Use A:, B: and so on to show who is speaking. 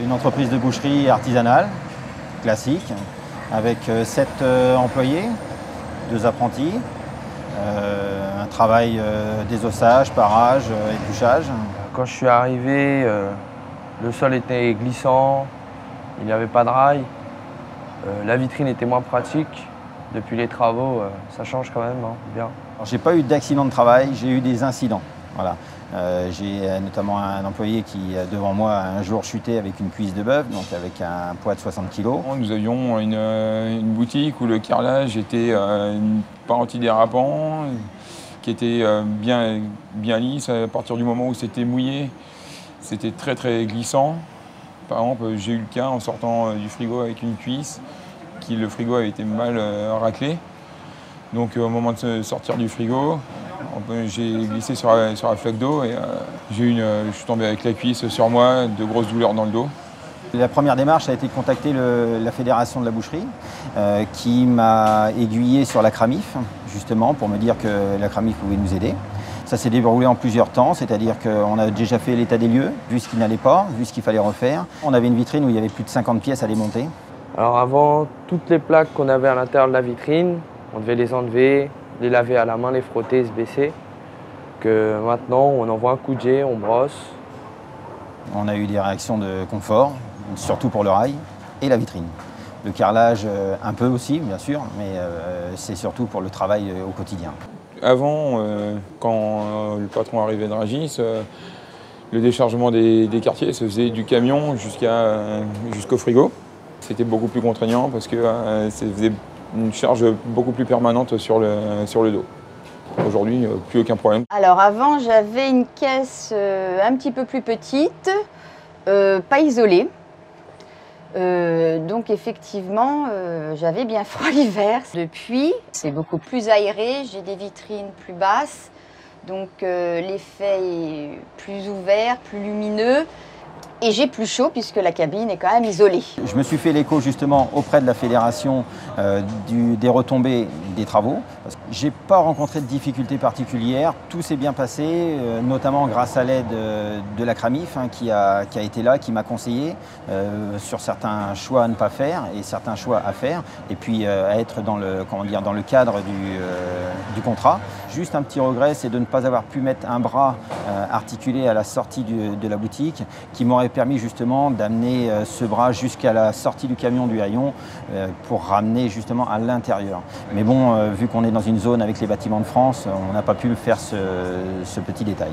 A: Une entreprise de boucherie artisanale, classique, avec 7 employés, 2 apprentis, un travail désossage, parage, épluchage.
B: Quand je suis arrivé, le sol était glissant, il n'y avait pas de rail, la vitrine était moins pratique. Depuis les travaux, ça change quand même, hein, bien.
A: Je n'ai pas eu d'accident de travail, j'ai eu des incidents. Voilà. J'ai notamment un employé qui, devant moi, un jour chuté avec une cuisse de bœuf, donc avec un poids de 60 kg.
C: Nous avions une boutique où le carrelage était pas antidérapant, qui était bien lisse. À partir du moment où c'était mouillé, c'était très très glissant. Par exemple, j'ai eu le cas en sortant du frigo avec une cuisse, le frigo avait été mal raclé. Donc au moment de sortir du frigo, j'ai glissé sur la flaque d'eau et je suis tombé avec la cuisse sur moi, de grosses douleurs dans le dos.
A: La première démarche a été de contacter la Fédération de la boucherie qui m'a aiguillé sur la Cramif, justement, pour me dire que la Cramif pouvait nous aider. Ça s'est déroulé en plusieurs temps, c'est-à-dire qu'on a déjà fait l'état des lieux, vu ce qui n'allait pas, vu ce qu'il fallait refaire. On avait une vitrine où il y avait plus de 50 pièces à démonter.
B: Alors avant, toutes les plaques qu'on avait à l'intérieur de la vitrine, on devait les enlever, les laver à la main, les frotter, se baisser. Que maintenant, on envoie un coup de jet, on brosse.
A: On a eu des réactions de confort, surtout pour le rail et la vitrine. Le carrelage un peu aussi, bien sûr, mais c'est surtout pour le travail au quotidien.
C: Avant, quand le patron arrivait de Rungis, le déchargement des quartiers se faisait du camion jusqu'au frigo. C'était beaucoup plus contraignant parce que ça faisait une charge beaucoup plus permanente sur le dos. Aujourd'hui, plus aucun problème.
D: Alors avant, j'avais une caisse un petit peu plus petite, pas isolée. Donc effectivement, j'avais bien froid l'hiver. Depuis, c'est beaucoup plus aéré, j'ai des vitrines plus basses, donc l'effet est plus ouvert, plus lumineux. Et j'ai plus chaud puisque la cabine est quand même isolée.
A: Je me suis fait l'écho justement auprès de la fédération des retombées des travaux. Je n'ai pas rencontré de difficultés particulières, tout s'est bien passé, notamment grâce à l'aide de la Cramif qui a été là, qui m'a conseillé sur certains choix à ne pas faire et certains choix à faire, et puis à être dans le cadre du contrat. Juste un petit regret, c'est de ne pas avoir pu mettre un bras articulé à la sortie de la boutique, qui m'aurait permis justement d'amener ce bras jusqu'à la sortie du camion du haillon pour ramener justement à l'intérieur. Mais bon, vu qu'on est dans une zone avec les bâtiments de France, on n'a pas pu faire ce petit détail.